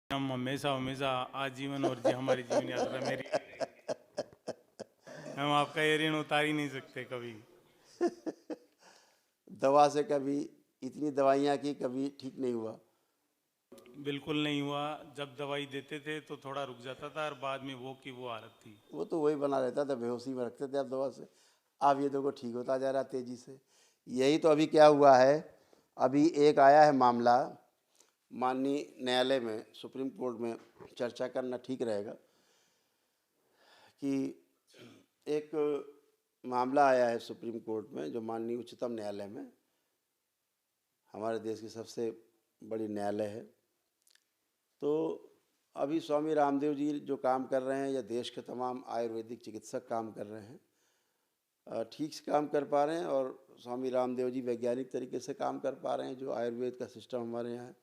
हम हमेशा हमेशा आजीवन और हमारी जीवन यात्रा में हम आपका ये ऋण उतार ही नहीं सकते कभी। दवा से कभी इतनी दवाइयाँ की, कभी ठीक नहीं हुआ। बिल्कुल नहीं हुआ। जब दवाई देते थे तो थोड़ा रुक जाता था और बाद में वो की वो हालत थी। वो तो वही बना रहता था, बेहोशी में रखते थे आप दवा से। अब ये देखो ठीक होता जा रहा है तेजी से। यही तो अभी क्या हुआ है, अभी एक आया है मामला माननीय न्यायालय में, सुप्रीम कोर्ट में चर्चा करना ठीक रहेगा कि एक मामला आया है सुप्रीम कोर्ट में, जो माननीय उच्चतम न्यायालय में, हमारे देश की सबसे बड़ी न्यायालय है। तो अभी स्वामी रामदेव जी जो काम कर रहे हैं, या देश के तमाम आयुर्वेदिक चिकित्सक काम कर रहे हैं, ठीक से काम कर पा रहे हैं। और स्वामी रामदेव जी वैज्ञानिक तरीके से काम कर पा रहे हैं। जो आयुर्वेद का सिस्टम हमारे यहाँ है,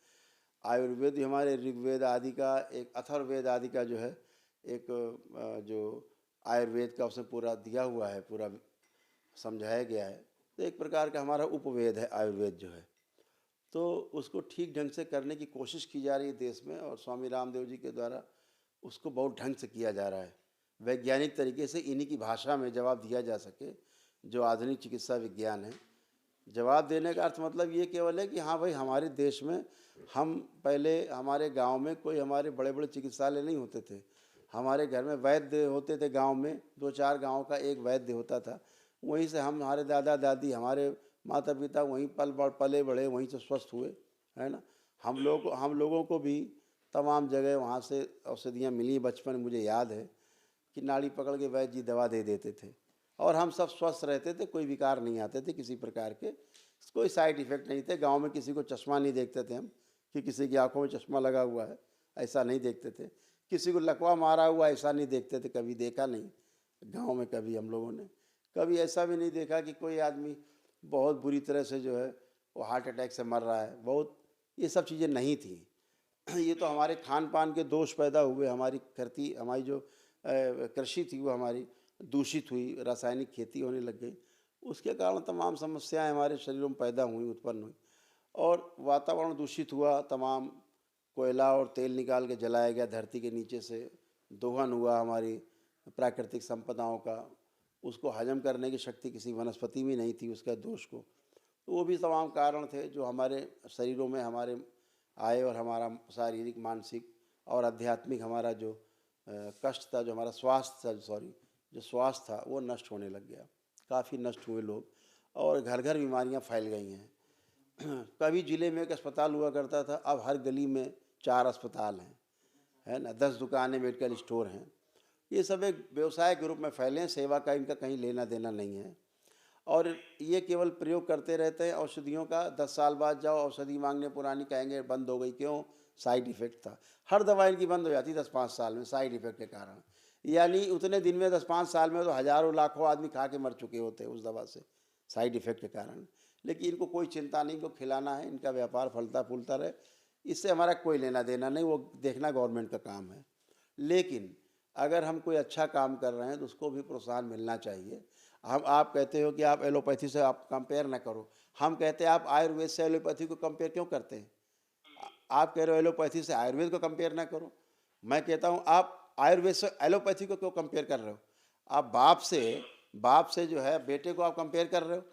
आयुर्वेद हमारे ऋग्वेद आदि का, एक अथर्ववेद आदि का जो है, एक जो आयुर्वेद का उसमें पूरा दिया हुआ है, पूरा समझाया गया है। तो एक प्रकार का हमारा उपवेद है आयुर्वेद जो है। तो उसको ठीक ढंग से करने की कोशिश की जा रही है देश में, और स्वामी रामदेव जी के द्वारा उसको बहुत ढंग से किया जा रहा है। वैज्ञानिक तरीके से इन्हीं की भाषा में जवाब दिया जा सके, जो आधुनिक चिकित्सा विज्ञान है। जवाब देने का अर्थ मतलब ये केवल है कि हाँ भाई, हमारे देश में हम पहले, हमारे गांव में कोई हमारे बड़े बड़े चिकित्सालय नहीं होते थे। हमारे घर में वैद्य होते थे, गांव में 2-4 गांव का एक वैद्य होता था। वहीं से हमारे दादा दादी, हमारे माता पिता वहीं पले बढ़े, वहीं से स्वस्थ हुए, है ना। हम लोगों को भी तमाम जगह वहाँ से औषधियाँ मिली। बचपन मुझे याद है कि नाड़ी पकड़ के वैद्य जी दवा दे देते थे, और हम सब स्वस्थ रहते थे, कोई विकार नहीं आते थे किसी प्रकार के, कोई साइड इफ़ेक्ट नहीं थे। गांव में किसी को चश्मा नहीं देखते थे हम, कि किसी की आंखों में चश्मा लगा हुआ है, ऐसा नहीं देखते थे। किसी को लकवा मारा हुआ, ऐसा नहीं देखते थे, कभी देखा नहीं गांव में। कभी हम लोगों ने कभी ऐसा भी नहीं देखा कि कोई आदमी बहुत बुरी तरह से जो है वो हार्ट अटैक से मर रहा है। बहुत ये सब चीज़ें नहीं थी। ये तो हमारे खान पान के दोष पैदा हुए। हमारी जो कृषि थी वो हमारी दूषित हुई, रासायनिक खेती होने लग गई। उसके कारण तमाम समस्याएं हमारे शरीरों में पैदा हुई, उत्पन्न हुई, और वातावरण दूषित हुआ। तमाम कोयला और तेल निकाल के जलाया गया धरती के नीचे से, दोहन हुआ हमारी प्राकृतिक संपदाओं का। उसको हजम करने की शक्ति किसी वनस्पति में नहीं थी, उसका दोष को। तो वो भी तमाम कारण थे जो हमारे शरीरों में हमारे आए, और हमारा शारीरिक, मानसिक और आध्यात्मिक हमारा जो कष्ट था, जो हमारा स्वास्थ्य था, जो स्वास्थ्य था, वो नष्ट होने लग गया। काफ़ी नष्ट हुए लोग, और घर घर बीमारियां फैल गई हैं। कभी ज़िले में एक अस्पताल हुआ करता था, अब हर गली में 4 अस्पताल हैं, है ना। 10 दुकानें, मेडिकल स्टोर हैं। ये सब एक व्यवसाय के रूप में फैले हैं। सेवा का इनका कहीं लेना देना नहीं है, और ये केवल प्रयोग करते रहते हैं औषधियों का। 10 साल बाद जाओ औषधि मांगने, पुरानी कहेंगे बंद हो गई, क्यों? साइड इफ़ेक्ट था। हर दवा इनकी बंद हो जाती 10-5 साल में, साइड इफ़ेक्ट के कारण। यानी उतने दिन में, 10-5 साल में तो हज़ारों लाखों आदमी खा के मर चुके होते हैं उस दवा से, साइड इफ़ेक्ट के कारण। लेकिन इनको कोई चिंता नहीं, इनको खिलाना है, इनका व्यापार फलता फूलता रहे, इससे हमारा कोई लेना देना नहीं। वो देखना गवर्नमेंट का काम है। लेकिन अगर हम कोई अच्छा काम कर रहे हैं तो उसको भी प्रोत्साहन मिलना चाहिए। आप कहते हो कि आप एलोपैथी से आप कंपेयर ना करो। हम कहते हैं आप आयुर्वेद से एलोपैथी को कंपेयर क्यों करते हैं? आप कह रहे हो एलोपैथी से आयुर्वेद को कंपेयर ना करो। मैं कहता हूँ आप आयुर्वेद से एलोपैथी को क्यों कंपेयर कर रहे हो? आप बाप से जो है बेटे को आप कंपेयर कर रहे हो,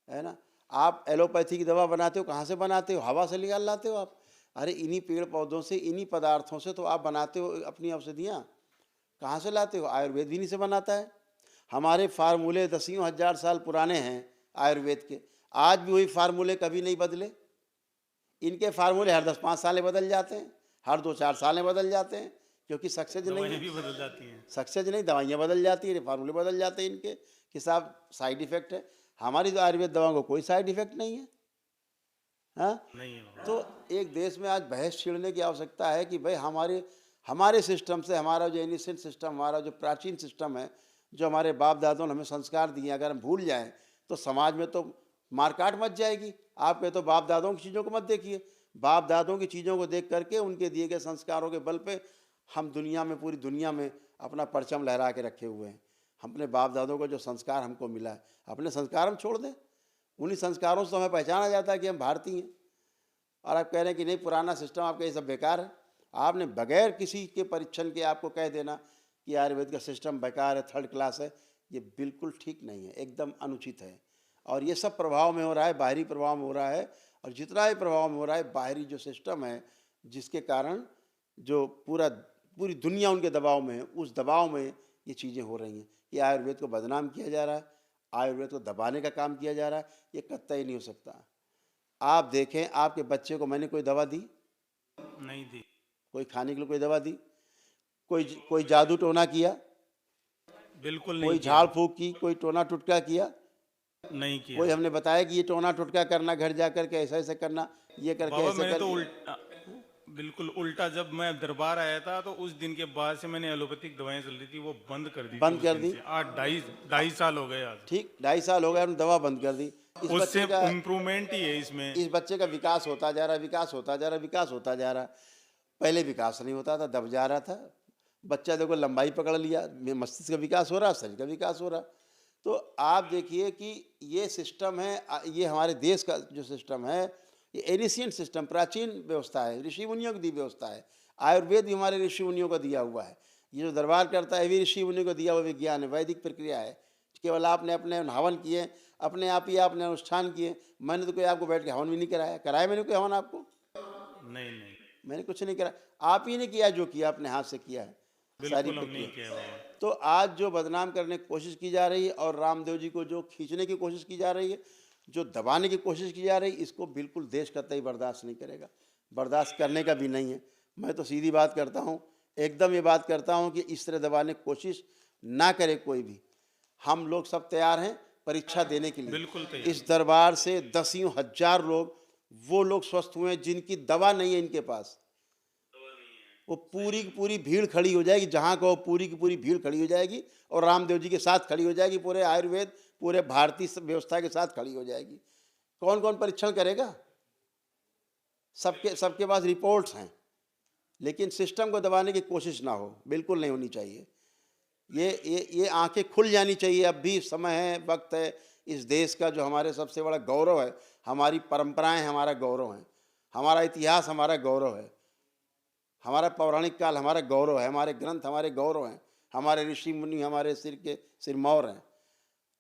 है ना। आप एलोपैथी की दवा बनाते हो, कहाँ से बनाते हो? हवा से निकाल लाते हो आप। अरे इन्हीं पेड़ पौधों से, इन्हीं पदार्थों से तो आप बनाते हो अपनी औषधियाँ। कहाँ से लाते हो? आयुर्वेद भी नहीं से बनाता है। हमारे फार्मूले दसियों हज़ार साल पुराने हैं आयुर्वेद के, आज भी वही फार्मूले कभी नहीं बदले। इनके फार्मूले हर 10-5 साल में बदल जाते हैं, हर 2-4 साल में बदल जाते हैं, क्योंकि सक्सेस नहीं दवाइयाँ है। भी बदल जाती हैं। सक्सेस नहीं, दवाइयाँ बदल जाती हैं, फार्मूले बदल जाते हैं इनके, कि साहब साइड इफ़ेक्ट है। हमारी तो आयुर्वेद दवाओं को कोई साइड इफ़ेक्ट नहीं है। हाँ, नहीं है। तो एक देश में आज बहस छिड़ने की आवश्यकता है कि भाई हमारे हमारे सिस्टम से, हमारा जो एनिसेंट सिस्टम, हमारा जो प्राचीन सिस्टम है, जो हमारे बाप दादों ने हमें संस्कार दिए, अगर हम भूल जाएं तो समाज में तो मारकाट मच जाएगी। आप कहते हो बाप दादों की चीज़ों को मत देखिए। बाप दादों की चीज़ों को देख करके, उनके दिए गए संस्कारों के बल पे हम दुनिया में, पूरी दुनिया में अपना परचम लहरा के रखे हुए हैं। हम अपने बाप दादों को जो संस्कार हमको मिला है, अपने संस्कार हम छोड़ दें? उन्हीं संस्कारों से तो हमें पहचाना जाता है कि हम भारतीय हैं। और आप कह रहे हैं कि नहीं, पुराना सिस्टम आपका ये सब बेकार है। आपने बगैर किसी के परीक्षण के आपको कह देना कि आयुर्वेद का सिस्टम बेकार है, थर्ड क्लास है, ये बिल्कुल ठीक नहीं है, एकदम अनुचित है। और ये सब प्रभाव में हो रहा है, बाहरी प्रभाव में हो रहा है, और जितना भी प्रभाव में हो रहा है बाहरी जो सिस्टम है, जिसके कारण जो पूरी दुनिया उनके दबाव में है, उस दबाव में ये चीज़ें हो रही हैं। ये आयुर्वेद को बदनाम किया जा रहा है, आयुर्वेद को दबाने का काम किया जा रहा है, ये कतई नहीं हो सकता। आप देखें, आपके बच्चे को मैंने कोई दवा दी? नहीं दी। कोई खाने के लिए कोई दवा दी? कोई जादू टोना किया? बिल्कुल कोई नहीं किया। झाड़ फूक की? कोई टोना टुटका किया? नहीं किया। कोई हमने बताया कि ये टोना टुटका करना, घर जा करके ऐसा ऐसा करना, ये करके बाबा ऐसे मैंने तो करके। बिल्कुल उल्टा, जब मैं दरबार आया था तो उस दिन के बाद से मैंने एलोपैथिक दवाएं चल रही थी वो बंद कर दी बंद थी। कर उस दिन दी? से आज ढाई साल हो गए आज। ठीक, 2.5 साल हो गए, हमने दवा बंद कर दी। इस उससे बच्चे का इम्प्रूवमेंट ही है इसमें। इस बच्चे का विकास होता जा रहा है, विकास होता जा रहा है, विकास होता जा रहा है। पहले विकास नहीं होता था, दब जा रहा था बच्चा। देखो लंबाई पकड़ लिया, मस्तिष्क का विकास हो रहा, शरीर का विकास हो रहा। तो आप देखिए कि ये सिस्टम है, ये हमारे देश का जो सिस्टम है, ये एनिशियंट सिस्टम, प्राचीन व्यवस्था है, ऋषि मुनियों की दी व्यवस्था है। आयुर्वेद भी हमारे ऋषि मुनियों को दिया हुआ है। ये जो दरबार करता है, भी ऋषि मुनियों को दिया हुआ विज्ञान है, वैदिक प्रक्रिया है। केवल आपने अपने हवन किए, अपने आप ही आपने अनुष्ठान किए। मैंने तो कोई आपको बैठ के हवन भी नहीं कराया। कराया मैंने कोई हवन आपको? नहीं। मैंने कुछ नहीं करा। आप ही ने किया, जो किया अपने हाथ से किया है, सारी बिल्कुल हम नहीं प्रक्रिया। किया बाबा। तो आज जो बदनाम करने की कोशिश की जा रही है और रामदेव जी को जो खींचने की कोशिश की जा रही है, जो दबाने की कोशिश की जा रही है, इसको बिल्कुल देश कतई बर्दाश्त नहीं करेगा, बर्दाश्त करने का भी नहीं है। मैं तो सीधी बात करता हूँ, एकदम ये बात करता हूँ कि इस तरह दबाने की कोशिश ना करे कोई भी। हम लोग सब तैयार हैं परीक्षा देने के लिए। बिल्कुल तैयार। इस दरबार से दसियों हजार लोग, वो लोग स्वस्थ हुए हैं जिनकी दवा नहीं है इनके पास। वो पूरी की पूरी भीड़ खड़ी हो जाएगी, जहाँ को पूरी की पूरी भीड़ खड़ी हो जाएगी और रामदेव जी के साथ खड़ी हो जाएगी, पूरे आयुर्वेद, पूरे भारतीय व्यवस्था के साथ खड़ी हो जाएगी। कौन कौन परीक्षण करेगा? सबके पास रिपोर्ट्स हैं, लेकिन सिस्टम को दबाने की कोशिश ना हो, बिल्कुल नहीं होनी चाहिए। ये आंखें खुल जानी चाहिए। अब भी समय है, वक्त है। इस देश का जो हमारे सबसे बड़ा गौरव है, हमारी परंपराएं हमारा गौरव हैं, हमारा इतिहास हमारा गौरव है, हमारा पौराणिक काल हमारा गौरव है, हमारे ग्रंथ हमारे गौरव हैं, हमारे ऋषि मुनि हमारे सिर के सिरमौर हैं,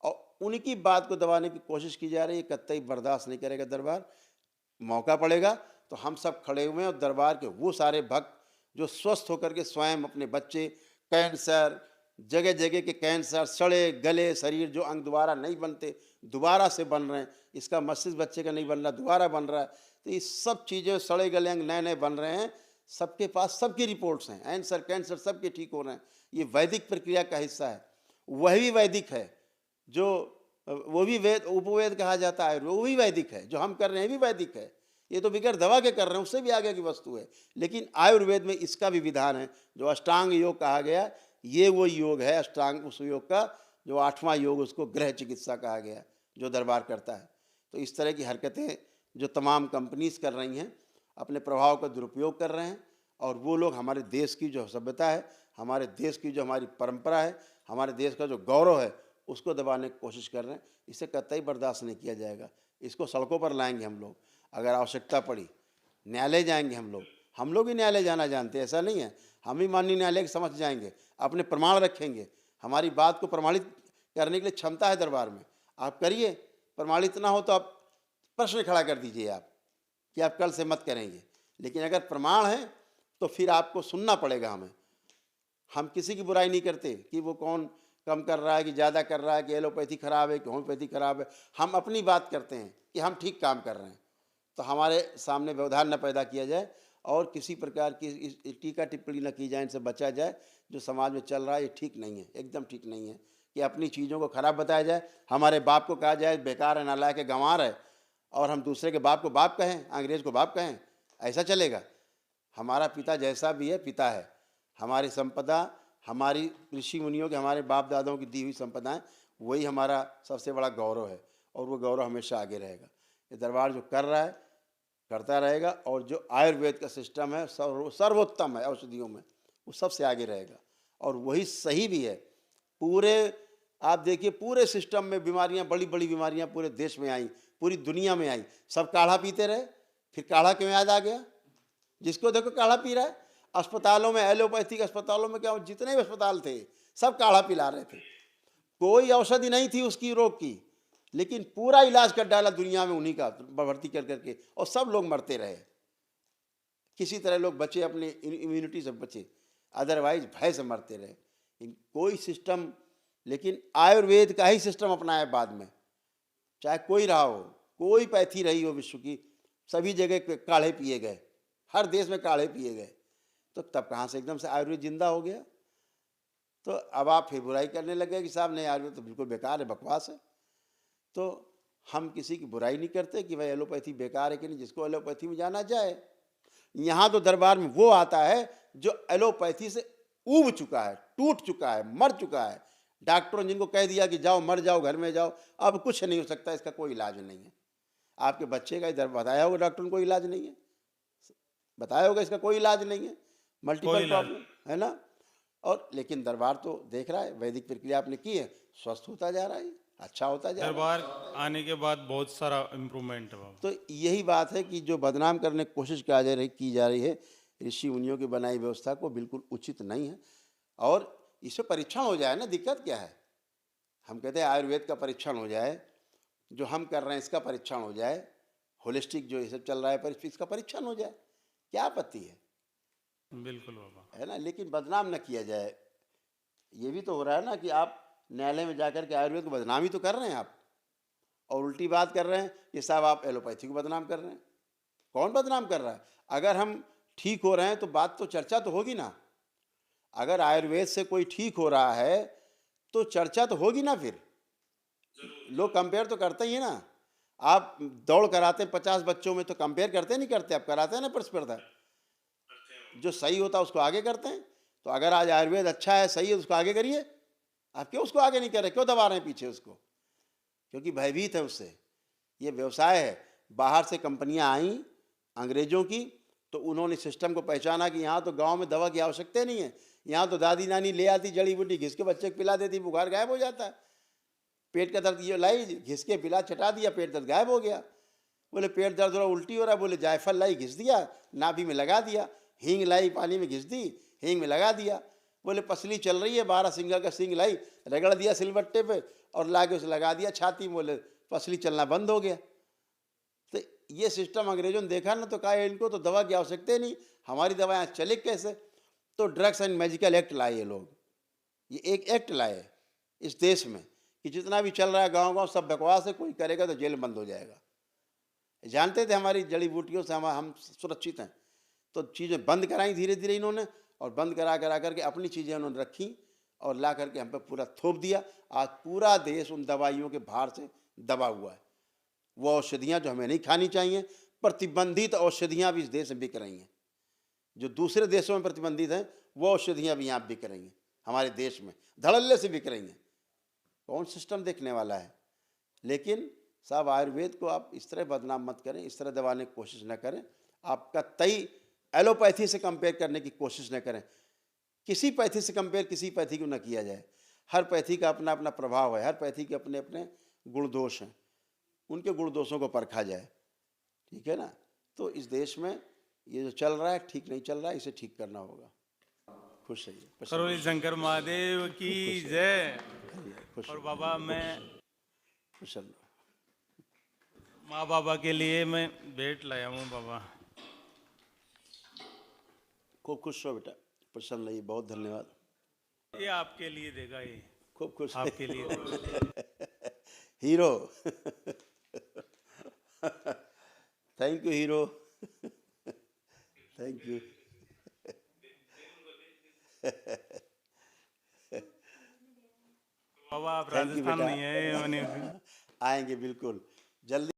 और उनकी बात को दबाने की कोशिश की जा रही है। कतई बर्दाश्त नहीं करेगा दरबार। मौका पड़ेगा तो हम सब खड़े हुए हैं, और दरबार के वो सारे भक्त जो स्वस्थ होकर के स्वयं अपने बच्चे, कैंसर, जगह जगह के कैंसर, सड़े गले शरीर, जो अंग दोबारा नहीं बनते, दोबारा से बन रहे हैं। इसका मस्तिष्क बच्चे का नहीं बन रहा, दोबारा बन रहा है। तो ये सब चीज़ें, सड़े गले अंग नए नए बन रहे हैं, सबके पास सबकी रिपोर्ट्स हैं। कैंसर कैंसर सबके ठीक हो रहे हैं। ये वैदिक प्रक्रिया का हिस्सा है। वह भी वैदिक है, जो वो भी वेद, उपवेद कहा जाता है, वो भी वैदिक है। जो हम कर रहे हैं भी वैदिक है। ये तो बिगड़ दवा के कर रहे हैं, उससे भी आगे की वस्तु है। लेकिन आयुर्वेद में इसका भी विधान है, जो अष्टांग योग कहा गया। ये वो योग है अष्टांग, उस योग का जो 8वां योग, उसको गृह चिकित्सा कहा गया, जो दरबार करता है। तो इस तरह की हरकतें जो तमाम कंपनीज कर रही हैं, अपने प्रभाव का दुरुपयोग कर रहे हैं, और वो लोग हमारे देश की जो सभ्यता है, हमारे देश की जो हमारी परंपरा है, हमारे देश का जो गौरव है, उसको दबाने की कोशिश कर रहे हैं। इसे कतई बर्दाश्त नहीं किया जाएगा। इसको सड़कों पर लाएंगे हम लोग, अगर आवश्यकता पड़ी न्यायालय जाएंगे हम लोग ही न्यायालय जाना जानते हैं, ऐसा नहीं है। हम ही माननीय न्यायालय के समझ जाएंगे, अपने प्रमाण रखेंगे। हमारी बात को प्रमाणित करने के लिए क्षमता है दरबार में। आप करिए, प्रमाणित ना हो तो आप प्रश्न खड़ा कर दीजिए आप कि आप कल से मत करेंगे। लेकिन अगर प्रमाण है तो फिर आपको सुनना पड़ेगा हमें। हम किसी की बुराई नहीं करते कि वो कौन कम कर रहा है कि ज़्यादा कर रहा है, कि एलोपैथी खराब है कि होम्योपैथी खराब है। हम अपनी बात करते हैं कि हम ठीक काम कर रहे हैं। तो हमारे सामने व्यवधान न पैदा किया जाए, और किसी प्रकार की टीका टिप्पणी न की जाए, इनसे बचा जाए। जो समाज में चल रहा है ये ठीक नहीं है, एकदम ठीक नहीं है कि अपनी चीज़ों को खराब बताया जाए। हमारे बाप को कहा जाए बेकार है, नालायक है, गंवार है, और हम दूसरे के बाप को बाप कहें, अंग्रेज़ को बाप कहें, ऐसा चलेगा? हमारा पिता जैसा भी है पिता है। हमारी संपदा, हमारी ऋषि मुनियों के, हमारे बाप दादाओं की दी हुई संपदाएं, वही हमारा सबसे बड़ा गौरव है, और वो गौरव हमेशा आगे रहेगा। ये दरबार जो कर रहा है करता रहेगा, और जो आयुर्वेद का सिस्टम है सर्वोत्तम है औषधियों में, वो सबसे आगे रहेगा, और वही सही भी है। पूरे आप देखिए, पूरे सिस्टम में बीमारियां, बड़ी बड़ी बीमारियां पूरे देश में आई, पूरी दुनिया में आई। सब काढ़ा पीते रहे, फिर काढ़ा क्यों याद आ गया? जिसको देखो काढ़ा पी रहा है। अस्पतालों में, एलोपैथिक अस्पतालों में क्या, जितने भी अस्पताल थे सब काढ़ा पिला रहे थे, कोई औषधि नहीं थी उसकी रोग की, लेकिन पूरा इलाज कर डाला दुनिया में उन्हीं का भर्ती कर करके, और सब लोग मरते रहे। किसी तरह लोग बचे, अपने इम्यूनिटी से बचे, अदरवाइज भय से मरते रहे। कोई सिस्टम, लेकिन आयुर्वेद का ही सिस्टम अपनाया बाद में, चाहे कोई रहा हो, कोई पैथी रही हो विश्व की, सभी जगह काढ़े पिए गए, हर देश में काढ़े पिए गए। तो तब कहाँ से एकदम से आयुर्वेद जिंदा हो गया? तो अब आप फिर बुराई करने लगे कि साहब नहीं, आयुर्वेद तो बिल्कुल बेकार है, बकवास है। तो हम किसी की बुराई नहीं करते कि भाई एलोपैथी बेकार है कि नहीं, जिसको एलोपैथी में जाना जाए। यहाँ तो दरबार में वो आता है जो एलोपैथी से ऊब चुका है, टूट चुका है, मर चुका है। डॉक्टरों ने जिनको कह दिया कि जाओ, मर जाओ, घर में जाओ, अब कुछ नहीं हो सकता, इसका कोई इलाज नहीं है। आपके बच्चे का इधर बताया होगा डॉक्टर ने, कोई इलाज नहीं है, बताया होगा इसका कोई इलाज नहीं है, मल्टीपल प्रॉब्लम है ना। और लेकिन दरबार तो देख रहा है, वैदिक प्रक्रिया आपने की है, स्वस्थ होता जा रहा है, अच्छा होता जा रहा है। दरबार आने के बाद बहुत सारा इम्प्रूवमेंट है बाबा। तो यही बात है कि जो बदनाम करने की कोशिश की जा रही है ऋषि मुनियों की बनाई व्यवस्था को, बिल्कुल उचित नहीं है। और इससे परीक्षण हो जाए ना, दिक्कत क्या है? हम कहते हैं आयुर्वेद का परीक्षण हो जाए, जो हम कर रहे हैं इसका परीक्षण हो जाए, होलिस्टिक जो ये सब चल रहा है इसका परीक्षण हो जाए, क्या आपत्ति है? बिल्कुल बाबा, है ना। लेकिन बदनाम न किया जाए। ये भी तो हो रहा है ना कि आप न्यायालय में जाकर के आयुर्वेद को बदनामी तो कर रहे हैं आप, और उल्टी बात कर रहे हैं कि साहब आप एलोपैथी को बदनाम कर रहे हैं। कौन बदनाम कर रहा है? अगर हम ठीक हो रहे हैं तो बात तो, चर्चा तो होगी ना। अगर आयुर्वेद से कोई ठीक हो रहा है तो चर्चा तो होगी ना, फिर लोग कंपेयर तो करते ही है ना। आप दौड़ कराते 50 बच्चों में तो कंपेयर करते नहीं करते, आप कराते हैं ना प्रतिस्पर्धा, जो सही होता है उसको आगे करते हैं। तो अगर आज आयुर्वेद अच्छा है, सही है, उसको आगे करिए। आप क्यों उसको आगे नहीं कर रहे, क्यों दबा रहे हैं पीछे उसको? क्योंकि भयभीत है उससे। ये व्यवसाय है, बाहर से कंपनियां आई अंग्रेजों की, तो उन्होंने सिस्टम को पहचाना कि यहाँ तो गांव में दवा की आवश्यकता नहीं है, यहाँ तो दादी नानी ले आती जड़ी बूटी, घिस के बच्चे को पिला देती, बुखार गायब हो जाता है। पेट का दर्द ये लाई, घिस के पिला, चटा दिया, पेट दर्द गायब हो गया। बोले पेट दर्द हो रहा, उल्टी हो रहा, बोले जायफल लाई, घिस दिया, नाभि में लगा दिया। हींग लाई, पानी में घिस दी, हींग में लगा दिया। बोले पसली चल रही है, 12 सिंगा का सींग लाई, रगड़ दिया सिलबट्टे पे और लाके उसे लगा दिया छाती में, बोले पसली चलना बंद हो गया। तो ये सिस्टम अंग्रेजों ने देखा ना, तो कहा इनको तो दवा की आवश्यकता नहीं, हमारी दवाएं चले कैसे? तो ड्रग्स एंड मेडिकल एक्ट लाए ये लोग, ये एक एक्ट लाए इस देश में कि जितना भी चल रहा है गांव गांव सब बकवास है, कोई करेगा तो जेल में बंद हो जाएगा। जानते थे हमारी जड़ी बूटियों से हम सुरक्षित हैं, तो चीज़ें बंद कराई धीरे धीरे इन्होंने, और बंद करा करके अपनी चीज़ें उन्होंने रखी और ला करके हम पे पूरा थोप दिया। आज पूरा देश उन दवाइयों के भार से दबा हुआ है। वो औषधियाँ जो हमें नहीं खानी चाहिए, प्रतिबंधित औषधियाँ भी इस देश में बिक रही हैं। जो दूसरे देशों में प्रतिबंधित हैं वो औषधियाँ भी यहाँ बिक रही हैं, हमारे देश में धड़ल्ले से बिक रही हैं। कौन सिस्टम देखने वाला है? लेकिन साहब आयुर्वेद को आप इस तरह बदनाम मत करें, इस तरह दबाने की कोशिश न करें। आपका तय एलोपैथी से कंपेयर करने की कोशिश न करें। किसी पैथी से कंपेयर किसी पैथी को न किया जाए। हर पैथी का अपना अपना प्रभाव है, हर पैथी के अपने अपने गुण दोष हैं, उनके गुण दोषों को परखा जाए, ठीक है ना। तो इस देश में ये जो चल रहा है ठीक नहीं चल रहा है, इसे ठीक करना होगा। खुश रहिए। करोली शंकर महादेव की जय। खुश और बाबा मैं खुश रहो। माँ बाबा के लिए मैं भेंट लाया हूँ बाबा। खूब खुश हो बेटा, प्रसन्न रहिए, बहुत धन्यवाद। ये आपके लिए देगा, ये खूब खुश आपके लिए देगा। Hero. Thank you hero, thank you. बाबा आप थैंक यू राजस्थान बेटा। नहीं है, आएंगे बिल्कुल जल्दी।